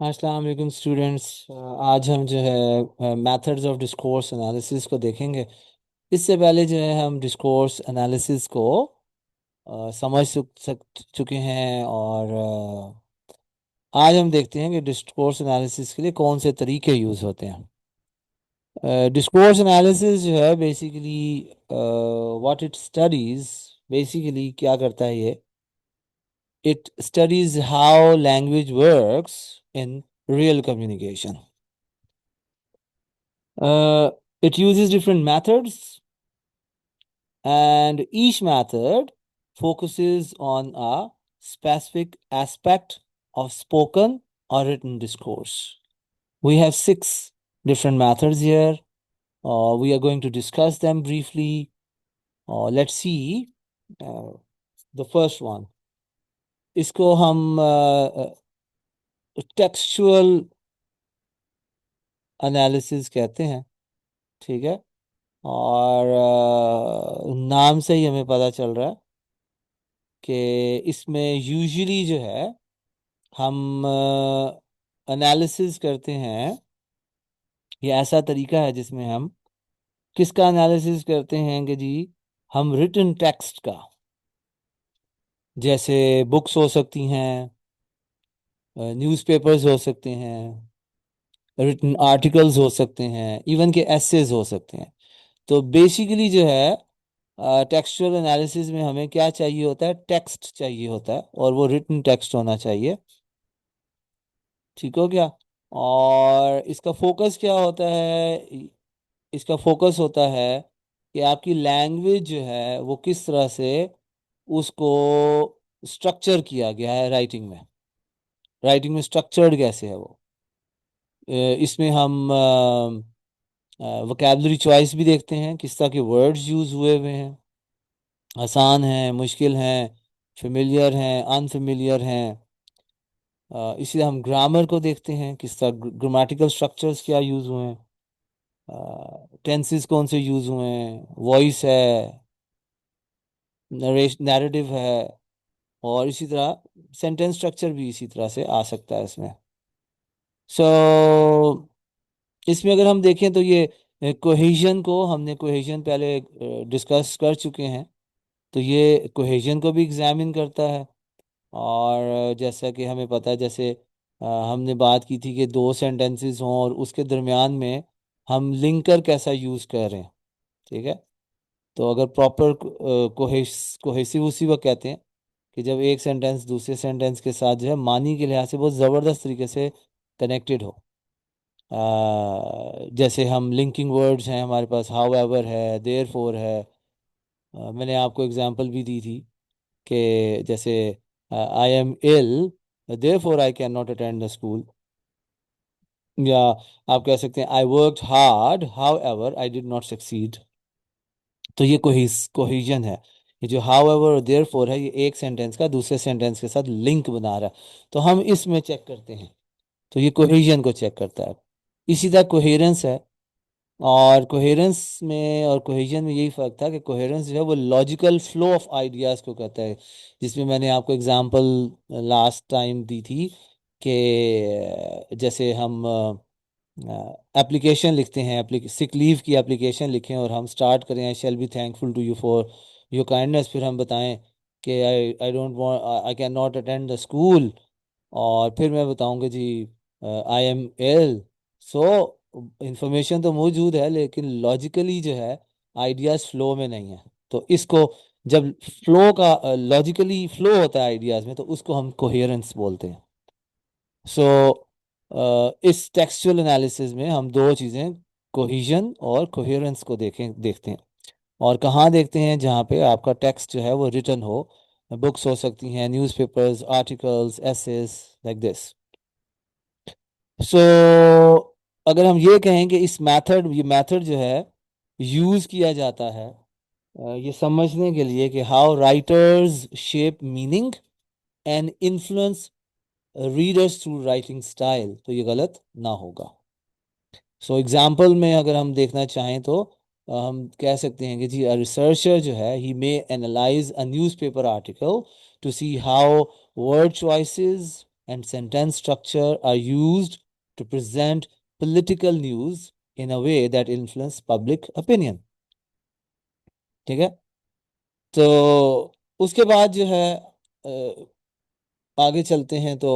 अस्सलाम वालेकुम स्टूडेंट्स। आज हम जो है मेथड्स ऑफ डिस्कोर्स एनालिसिस को देखेंगे। इससे पहले जो है हम डिस्कोर्स एनालिसिस को समझ चुके हैं और आज हम देखते हैं कि डिस्कोर्स एनालिसिस के लिए कौन से तरीके यूज़ होते हैं। डिस्कोर्स एनालिसिस जो है basically what it studies, basically क्या करता है ये, it studies how language works in real communication. It uses different methods, and each method focuses on a specific aspect of spoken or written discourse. We have six different methods here. We are going to discuss them briefly. Let's see uh, the first one. इसको हम textual analysis कहते हैं, ठीक है। और नाम से ही हमें पता चल रहा है कि इसमें यूजुअली जो है हम एनालिसिस करते हैं। ये ऐसा तरीका है जिसमें हम किसका एनालिसिस करते हैं कि जी, हम रिटन टेक्स्ट का, जैसे बुक्स हो सकती हैं, न्यूज़पेपर्स हो सकते हैं, रिटन आर्टिकल्स हो सकते हैं, इवन के एसेज हो सकते हैं। तो बेसिकली जो है टेक्सचुअल एनालिसिस में हमें क्या चाहिए होता है, टेक्स्ट चाहिए होता है, और वो रिटन टेक्स्ट होना चाहिए। ठीक हो गया। और इसका फोकस क्या होता है, इसका फोकस होता है कि आपकी लैंग्वेज जो है वो किस तरह से उसको स्ट्रक्चर किया गया है राइटिंग में, राइटिंग में स्ट्रक्चर्ड कैसे है वो। इसमें हम वोकैबुलरी चॉइस भी देखते हैं, किस तरह के वर्ड्स यूज हुए हुए हैं, आसान हैं, मुश्किल हैं, फेमिलियर हैं, अनफेमिलियर हैं। इसलिए हम ग्रामर को देखते हैं, किस तरह ग्रामेटिकल स्ट्रक्चर्स क्या यूज हुए हैं, टेंसेस कौन से यूज हुए हैं, वॉइस है, नैरेटिव है, और इसी तरह सेंटेंस स्ट्रक्चर भी इसी तरह से आ सकता है इसमें। सो इसमें अगर हम देखें तो ये कोहेजन को, हमने कोहेजन पहले डिस्कस कर चुके हैं, तो ये कोहेजन को भी एग्जामिन करता है। और जैसा कि हमें पता है, जैसे हमने बात की थी कि दो सेंटेंसेस हों और उसके दरमियान में हम लिंकर कैसा यूज़ कर रहे हैं, ठीक है। तो अगर प्रॉपर कोहेसिव उसी वक्त कहते हैं कि जब एक सेंटेंस दूसरे सेंटेंस के साथ जो है मानी के लिहाज से बहुत ज़बरदस्त तरीके से कनेक्टेड हो। जैसे हम लिंकिंग वर्ड्स हैं हमारे पास, हाउ एवर है, देयर फोर है। मैंने आपको एग्जांपल भी दी थी कि जैसे I am ill, therefore I can not attend the school. या आप कह सकते हैं I worked hard, however I did not succeed. तो ये कोहिजन है। ये जो हाउ एवर और देयर फोर है, ये एक सेंटेंस का दूसरे सेंटेंस के साथ लिंक बना रहा है, तो हम इसमें चेक करते हैं। तो ये कोहेजन को चेक करता है। इसी तरह कोहेरेंस है। और कोहेरेंस में और कोहेजन में यही फ़र्क था कि कोहेरेंस जो है वो लॉजिकल फ्लो ऑफ आइडियाज़ को कहता है, जिसमें मैंने आपको एग्जांपल लास्ट टाइम दी थी कि जैसे हम एप्लीकेशन लिखते हैं, सिक लीव की एप्लीकेशन लिखें और हम स्टार्ट करें, I shall be thankful to you for your kindness, फिर हम बताएं कि I don't want, I can not attend the school, और फिर मैं बताऊंगा जी आई एम इल। सो इंफॉर्मेशन तो मौजूद है लेकिन लॉजिकली जो है आइडियाज फ्लो में नहीं है। तो इसको, जब फ्लो का लॉजिकली फ्लो होता है आइडियाज में, तो उसको हम कोहेरेंस बोलते हैं। सो इस टेक्सचुअल एनालिसिस में हम दो चीज़ें, कोहिजन और कोहेरेंस को देखते हैं। और कहाँ देखते हैं, जहाँ पे आपका टेक्स्ट जो है वो रिटन हो। बुक्स हो सकती हैं, newspapers, articles, essays, like this. So अगर हम ये कहें कि ये मेथड जो है यूज़ किया जाता है ये समझने के लिए कि how writers shape meaning and influence readers through writing style, तो ये गलत ना होगा। सो एग्जाम्पल में अगर हम देखना चाहें तो हम कह सकते हैं कि जी, रिसर्चर जो है he may analyze a newspaper article to see how word choices and sentence structure are used to present political news in a way that influence public opinion. ठीक है। तो उसके बाद जो है आगे चलते हैं। तो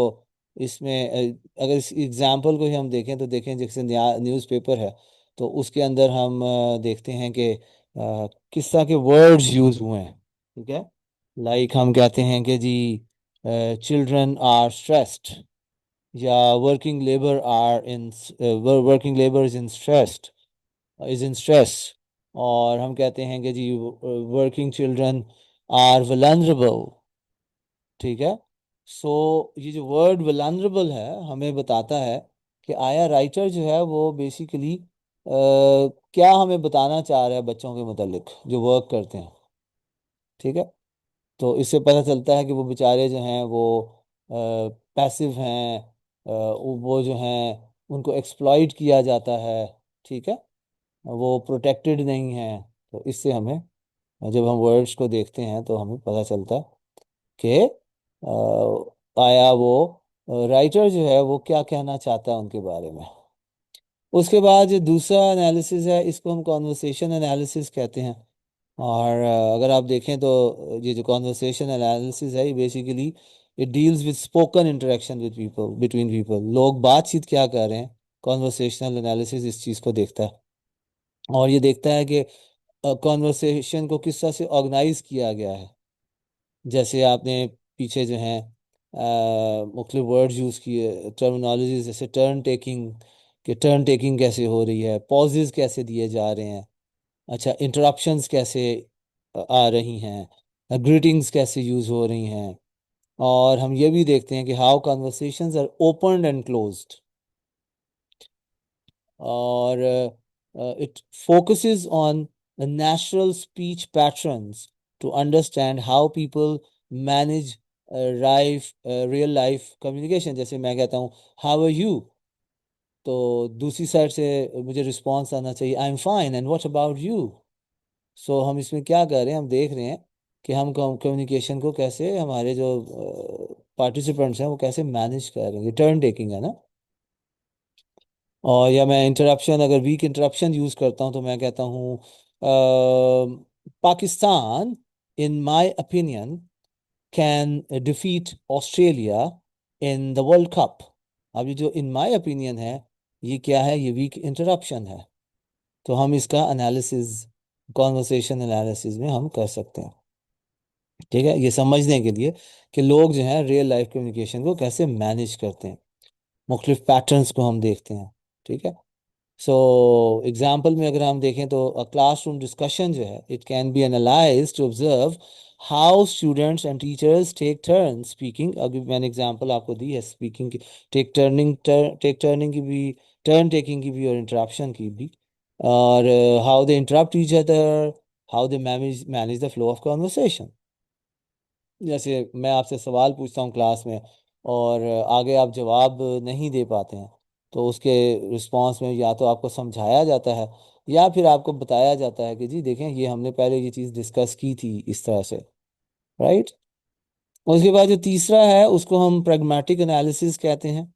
इसमें अगर इस एग्जाम्पल को ही हम देखें तो देखें जैसे न्यूज़पेपर है, तो उसके अंदर हम देखते हैं कि किस तरह के वर्ड्स यूज हुए हैं। ठीक है। लाइक हम कहते हैं कि जी चिल्ड्रन आर स्ट्रेस्ड, या working labour are in working labour is in stress. और हम कहते हैं कि जी वर्किंग चिल्ड्रन आर वल्नरेबल। ठीक है। सो ये जो वर्ड वल्नरेबल है हमें बताता है कि आया राइटर जो है वो बेसिकली क्या हमें बताना चाह रहा है बच्चों के मुतालिक जो वर्क करते हैं। ठीक है। तो इससे पता चलता है कि वो बेचारे जो हैं वो पैसिव हैं, वो जो हैं उनको एक्सप्लॉइट किया जाता है। ठीक है। वो प्रोटेक्टेड नहीं है। तो इससे हमें जब हम वर्ड्स को देखते हैं तो हमें पता चलता है कि आया वो राइटर जो है वो क्या कहना चाहता है उनके बारे में। उसके बाद जो दूसरा एनालिसिस है इसको हम कॉन्वर्सेशन एनालिसिस कहते हैं। और अगर आप देखें तो ये जो कॉन्वर्सेशन एनालिसिस है ये basically it deals with spoken interaction with people, between people, लोग बातचीत क्या कर रहे हैं। कॉन्वर्सेशनल एनालिसिस इस चीज़ को देखता है और ये देखता है कि कॉन्वर्सेशन को किस तरह से ऑर्गेनाइज किया गया है। जैसे आपने पीछे जो है मुख्तलिफ वर्ड्स यूज़ किए, टर्मिनोलॉजीज, जैसे टर्न टेकिंग, कि टर्न टेकिंग कैसे हो रही है, पॉजेज कैसे दिए जा रहे हैं, अच्छा इंटरप्शंस कैसे आ रही हैं, ग्रीटिंग्स कैसे यूज़ हो रही हैं। और हम ये भी देखते हैं कि how conversations are open and closed. और it focuses on the natural speech patterns to understand how people manage real life communication। जैसे मैं कहता हूँ हाउ आर यू, तो दूसरी साइड से मुझे रिस्पॉन्स आना चाहिए I am fine and what about you. So हम इसमें क्या कर रहे हैं, हम देख रहे हैं कि हम कम्युनिकेशन को कैसे, हमारे जो पार्टिसिपेंट्स हैं वो कैसे मैनेज कर रहे हैं। ये टर्न टेकिंग है ना। और या मैं इंटरप्शन, अगर वीक इंटरप्शन यूज करता हूँ तो मैं कहता हूँ Pakistan in my opinion can defeat Australia in the world cup. अब ये जो इन माय ओपिनियन है ये क्या है, ये वीक इंटरप्शन है। तो हम इसका एनालिसिस कॉन्वर्सेशन एनालिसिस में हम कर सकते हैं। ठीक है, ये समझने के लिए कि लोग जो है रियल लाइफ कम्युनिकेशन को कैसे मैनेज करते हैं, मुख्तलिफ पैटर्न्स को हम देखते हैं। ठीक है। सो एग्जाम्पल में अगर हम देखें तो क्लासरूम डिस्कशन जो है it can be analyse to observe how students and teachers take turn speaking. अभी मैंने एग्जांपल आपको दी है स्पीकिंग की, टेक टर्निंग की भी, टर्न टेकिंग की भी और इंटरप्शन की भी। और how they interrupt each other, how they manage manage the flow of conversation. जैसे मैं आपसे सवाल पूछता हूँ क्लास में और आगे आप जवाब नहीं दे पाते हैं, तो उसके रिस्पांस में या तो आपको समझाया जाता है या फिर आपको बताया जाता है कि जी देखें ये हमने पहले ये चीज़ डिस्कस की थी इस तरह से। राइट। उसके बाद जो तीसरा है उसको हम प्रैग्मेटिक एनालिसिस कहते हैं।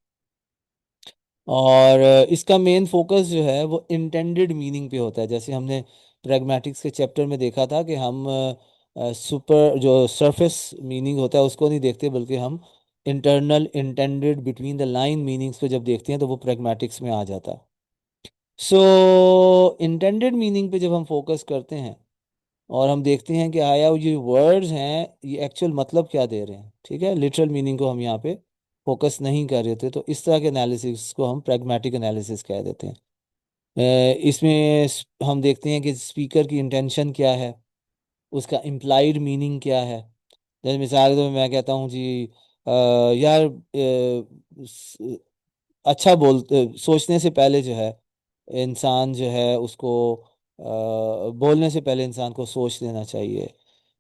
और इसका मेन फोकस जो है वो इंटेंडेड मीनिंग पे होता है। जैसे हमने प्रैग्मेटिक्स के चैप्टर में देखा था कि हम सुपर जो सरफेस मीनिंग होता है उसको नहीं देखते, बल्कि हम internal intended between the line meanings को जब देखते हैं तो वो प्रैग्मेटिक्स में आ जाता है। सो इंटेंडेड मीनिंग पे जब हम फोकस करते हैं और हम देखते हैं कि आया ये वर्ड्स हैं ये एक्चुअल मतलब क्या दे रहे हैं। ठीक है, लिटरल मीनिंग को हम यहाँ पे फोकस नहीं कर रहे थे, तो इस तरह के एनालिसिस को हम प्रैग्मेटिक एनालिसिस कह देते हैं। इसमें हम देखते हैं कि स्पीकर की इंटेंशन क्या है, उसका इम्प्लाइड मीनिंग क्या है। जैसे मिसाल के तौर पे मैं कहता हूँ जी यार अच्छा सोचने से पहले जो है इंसान जो है उसको बोलने से पहले इंसान को सोच लेना चाहिए।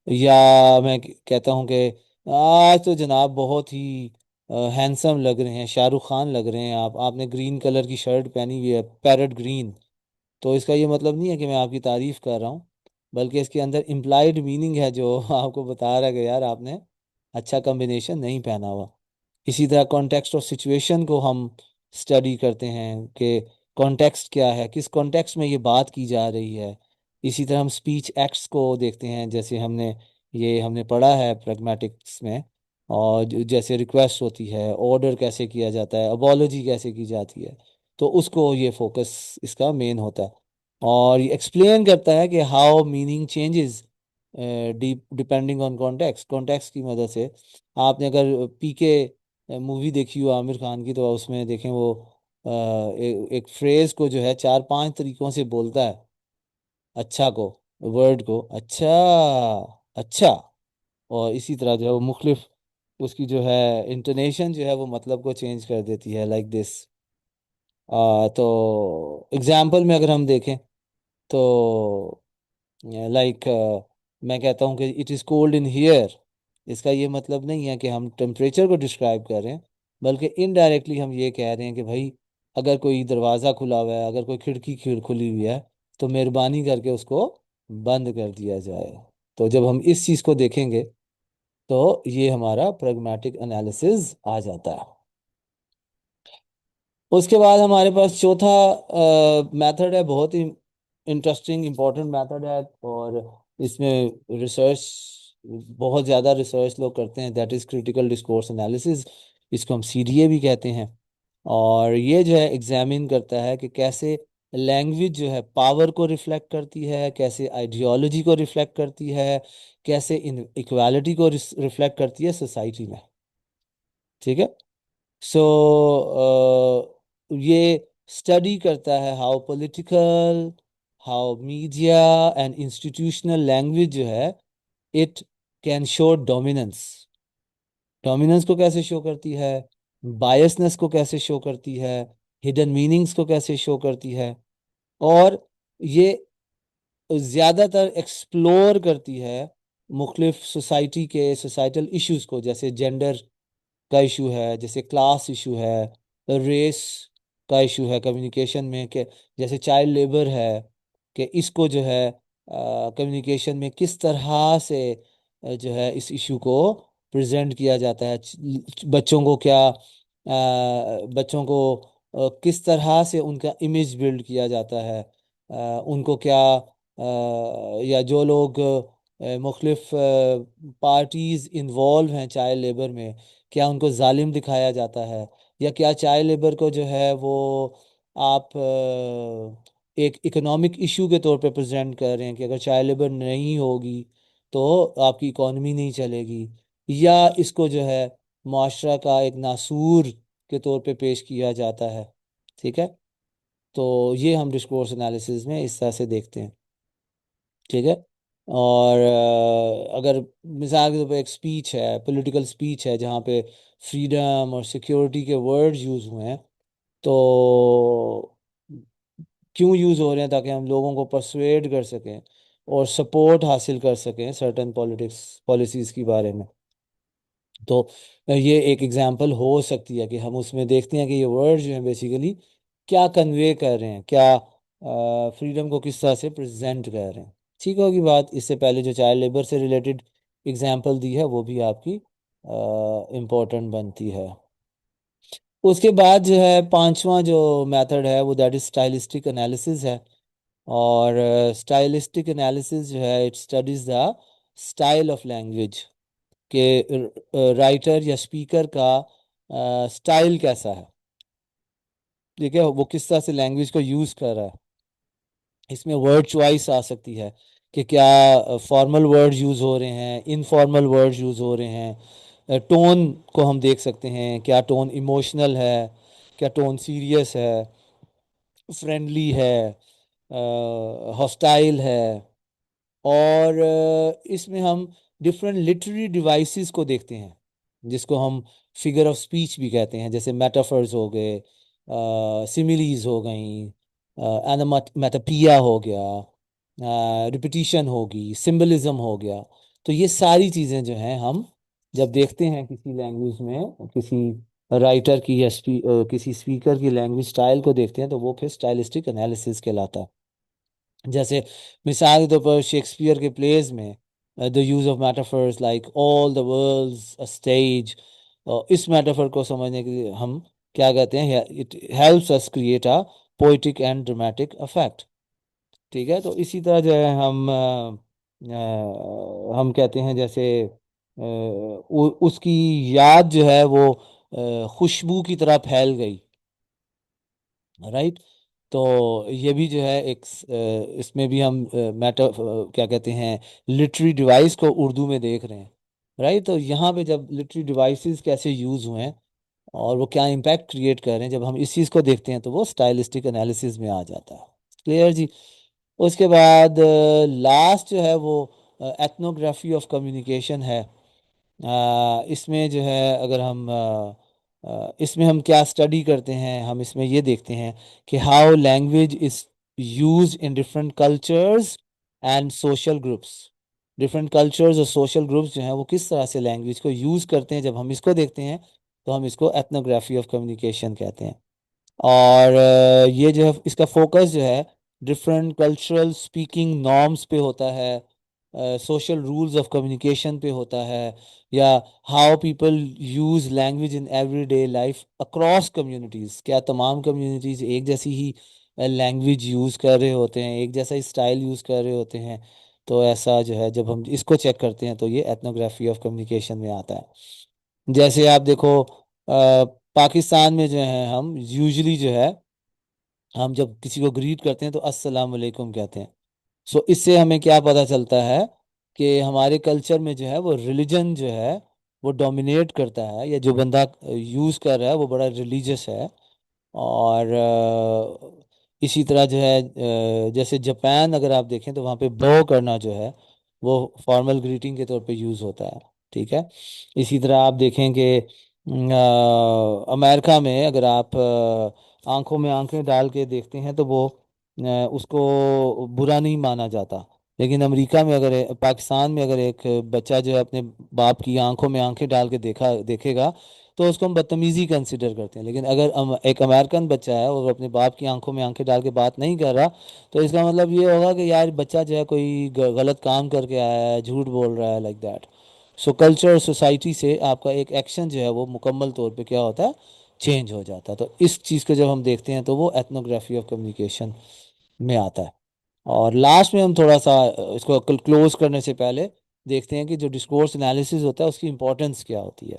या मैं कहता हूँ कि आज तो जनाब बहुत ही हैंडसम लग रहे हैं, शाहरुख खान लग रहे हैं आप, आपने ग्रीन कलर की शर्ट पहनी हुई है, पैरेट ग्रीन। तो इसका ये मतलब नहीं है कि मैं आपकी तारीफ कर रहा हूँ, बल्कि इसके अंदर इम्प्लाइड मीनिंग है जो आपको बता रहा है कि यार आपने अच्छा कॉम्बिनेशन नहीं पहना हुआ। इसी तरह कॉन्टेक्स्ट ऑफ सिचुएशन को हम स्टडी करते हैं कि कॉन्टेक्स्ट क्या है, किस कॉन्टेक्स्ट में ये बात की जा रही है। इसी तरह हम स्पीच एक्ट्स को देखते हैं, जैसे हमने पढ़ा है प्रैग्मेटिक्स में। और जैसे रिक्वेस्ट होती है, ऑर्डर कैसे किया जाता है, अपॉलॉजी कैसे की जाती है, तो उसको ये फोकस इसका मेन होता है। और ये एक्सप्लेन करता है कि how meaning changes depending on context. Context की मदद से आपने अगर पीके मूवी देखी हो आमिर खान की, तो उसमें देखें वो एक फ्रेज को जो है 4-5 तरीकों से बोलता है। अच्छा को, वर्ड को अच्छा, अच्छा। और इसी तरह जो है वो मुख्तलिफ उसकी जो है इंटोनेशन जो है वो मतलब को चेंज कर देती है, लाइक दिस। तो एग्जाम्पल में अगर हम देखें तो लाइक मैं कहता हूँ कि it is cold in here. इसका ये मतलब नहीं है कि हम टेम्परेचर को डिस्क्राइब कर रहे हैं, बल्कि इनडायरेक्टली हम ये कह रहे हैं कि भाई अगर कोई दरवाज़ा खुला हुआ है, अगर कोई खिड़की खिड़ खुली हुई है, तो मेहरबानी करके उसको बंद कर दिया जाए। तो जब हम इस चीज़ को देखेंगे तो ये हमारा प्रैग्मेटिक एनालिसिस आ जाता है। उसके बाद हमारे पास चौथा मेथड है, बहुत ही इंटरेस्टिंग इंपॉर्टेंट मेथड है। और इसमें रिसर्च, बहुत ज़्यादा रिसर्च लोग करते हैं, that is critical discourse analysis. इसको हम सीडीए भी कहते हैं। और ये जो है एग्जामिन करता है कि कैसे लैंग्वेज जो है पावर को रिफ्लेक्ट करती है, कैसे आइडियोलॉजी को रिफ्लेक्ट करती है, कैसे इन इक्वालिटी को रिफ्लेक्ट करती है सोसाइटी में। ठीक है। सो ये स्टडी करता है how political, how media and institutional language जो है it can show dominance. Dominance को कैसे शो करती है, बायसनेस को कैसे शो करती है, हिडन मीनिंग्स को कैसे शो करती है। और ये ज़्यादातर एक्सप्लोर करती है मुख्तलिफ सोसाइटी के सोसाइटल इश्यूज को, जैसे जेंडर का इशू है, जैसे क्लास इशू है, रेस का इशू है कम्युनिकेशन में, कि जैसे चाइल्ड लेबर है, कि इसको जो है कम्युनिकेशन में किस तरह से जो है इस इशू को प्रेजेंट किया जाता है। बच्चों को क्या बच्चों को किस तरह से उनका इमेज बिल्ड किया जाता है। उनको क्या या जो लोग मुख्तलिफ पार्टीज इन्वॉल्व हैं चाइल्ड लेबर में, क्या उनको जालिम दिखाया जाता है, या क्या चाइल्ड लेबर को जो है वो आप एक इकोनॉमिक इशू के तौर पे प्रेजेंट कर रहे हैं कि अगर चाइल्ड लेबर नहीं होगी तो आपकी इकॉनमी नहीं चलेगी, या इसको जो है माशरा का एक नासूर के तौर पे पेश किया जाता है। ठीक है। तो ये हम डिस्कोर्स एनालिसिस में इस तरह से देखते हैं। ठीक है। और अगर मिसाल के तौर पर एक स्पीच है, पॉलिटिकल स्पीच है, जहाँ पे फ्रीडम और सिक्योरिटी के वर्ड्स यूज़ हुए हैं, तो क्यों यूज़ हो रहे हैं? ताकि हम लोगों को परसुएड कर सकें और सपोर्ट हासिल कर सकें सर्टन पॉलिटिक्स पॉलिसीज़ के बारे में। तो ये एक एग्जांपल हो सकती है कि हम उसमें देखते हैं कि ये वर्ड जो है बेसिकली क्या कन्वे कर रहे हैं, क्या फ्रीडम को किस तरह से प्रेजेंट कर रहे हैं। ठीक होगी बात। इससे पहले जो चाइल्ड लेबर से रिलेटेड एग्जांपल दी है वो भी आपकी इम्पोर्टेंट बनती है। उसके बाद जो है पांचवा जो मेथड है वो दैट इज स्टाइलिस्टिक एनालिसिस है। और स्टाइलिस्टिक एनालिसिस जो है it studies the style of language, के राइटर या स्पीकर का स्टाइल कैसा है। ठीक है, वो किस तरह से लैंग्वेज को यूज कर रहा है। इसमें वर्ड चॉइस आ सकती है कि क्या फॉर्मल वर्ड यूज हो रहे हैं, इनफॉर्मल वर्ड यूज हो रहे हैं। टोन को हम देख सकते हैं, क्या टोन इमोशनल है, क्या टोन सीरियस है, फ्रेंडली है, हॉस्टाइल है। और इसमें हम डिफरेंट लिटरेरी डिवाइसेस को देखते हैं, जिसको हम फिगर ऑफ स्पीच भी कहते हैं, जैसे मेटाफर्स हो गए, सिमिलीज हो गई, एनामेटोपिया हो गया, रिपीटिशन होगी, सिंबलिज्म हो गया। तो ये सारी चीज़ें जो हैं हम जब देखते हैं किसी लैंग्वेज में, किसी राइटर की या किसी स्पीकर की लैंग्वेज स्टाइल को देखते हैं, तो वो फिर स्टाइलिस्टिक एनालिसिस कहलाता है। जैसे मिसाल के तौर पर शेक्सपियर के प्लेज में the use of metaphors like all the world's a stage, इस मेटाफर को समझने के लिए हम क्या कहते हैं, it helps us create a poetic and dramatic effect. ठीक है, तो इसी तरह जो है हम कहते हैं जैसे उसकी याद जो है वो खुशबू की तरह फैल गई। राइट। तो ये भी जो है एक इसमें भी हम मैटर क्या कहते हैं, लिटरी डिवाइस को उर्दू में देख रहे हैं। राइट। तो यहाँ पे जब लिटरी डिवाइसेस कैसे यूज हुए हैं और वो क्या इम्पैक्ट क्रिएट कर रहे हैं, जब हम इस चीज़ को देखते हैं तो वो स्टाइलिस्टिक एनालिसिस में आ जाता है। क्लियर जी। उसके बाद लास्ट जो है वो एथनोग्राफी ऑफ कम्युनिकेशन है। इसमें जो है अगर हम इसमें हम क्या स्टडी करते हैं, हम इसमें ये देखते हैं कि how language is use in different cultures and social groups. Different cultures और सोशल ग्रुप्स जो हैं वो किस तरह से लैंग्वेज को यूज़ करते हैं, जब हम इसको देखते हैं तो हम इसको एथनोग्राफी ऑफ कम्युनिकेशन कहते हैं। और ये जो है इसका फोकस जो है डिफरेंट कल्चरल स्पीकिंग नॉर्म्स पे होता है, सोशल रूल्स ऑफ कम्युनिकेशन पे होता है, या how people use language in everyday life across communities. क्या तमाम कम्युनिटीज एक जैसी ही लैंग्वेज यूज कर रहे होते हैं, एक जैसा ही स्टाइल यूज कर रहे होते हैं? तो ऐसा जो है जब हम इसको चेक करते हैं तो ये एथनोग्राफी ऑफ कम्युनिकेशन में आता है। जैसे आप देखो पाकिस्तान में जो है हम यूजुअली जो है हम जब किसी को ग्रीट करते हैं तो अस्सलाम वालेकुम कहते हैं। सो इससे हमें क्या पता चलता है कि हमारे कल्चर में जो है वो रिलीजन जो है वो डोमिनेट करता है, या जो बंदा यूज कर रहा है वो बड़ा रिलीजियस है। और इसी तरह जो है जैसे जापान अगर आप देखें तो वहाँ पे बो करना जो है वो फॉर्मल ग्रीटिंग के तौर पे यूज होता है। ठीक है। इसी तरह आप देखें कि अमेरिका में अगर आप आंखों में आंखें डाल के देखते हैं तो वो उसको बुरा नहीं माना जाता। लेकिन अमेरिका में अगर पाकिस्तान में अगर एक बच्चा जो है अपने बाप की आंखों में आंखें डाल के देखेगा तो उसको हम बदतमीजी कंसिडर करते हैं। लेकिन अगर एक अमेरिकन बच्चा है और अपने बाप की आंखों में आंखें डाल के बात नहीं कर रहा, तो इसका मतलब ये होगा कि यार बच्चा जो है कोई गलत काम करके आया है, झूठ बोल रहा है, like that. So culture society से आपका एक एक्शन जो है वो मुकम्मल तौर पे क्या होता है, चेंज हो जाता है। तो इस चीज़ को जब हम देखते हैं तो वो एथनोग्राफी ऑफ कम्युनिकेशन में आता है। और लास्ट में हम थोड़ा सा इसको क्लोज करने से पहले देखते हैं कि जो डिस्कोर्स एनालिसिस होता है उसकी इंपॉर्टेंस क्या होती है।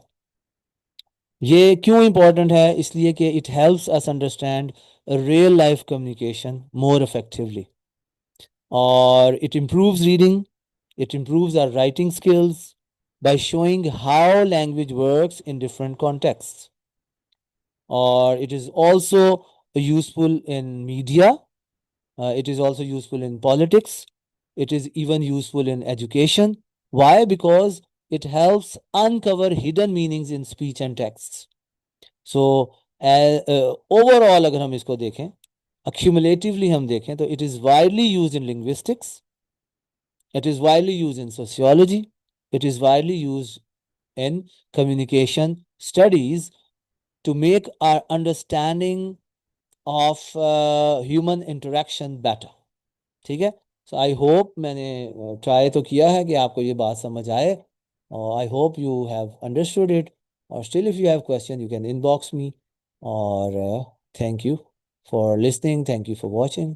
ये क्यों इंपॉर्टेंट है? इसलिए कि it helps us understand real life communication more effectively, और it improves reading, it improves our writing skills by showing how language works in different contexts. Or it is also useful in media, it is also useful in politics, it is even useful in education. Why? Because it helps uncover hidden meanings in speech and texts. So, overall अगर हम इसको देखें, accumulatively हम देखें तो it is widely used in linguistics, it is widely used in sociology, it is widely used in communication studies to make our understanding of human interaction better. ठीक है। सो I hope मैंने ट्राई तो किया है कि आपको ये बात समझ आए, और I hope you have understood it. और still if you have question you can inbox me. और thank you for listening, thank you for watching.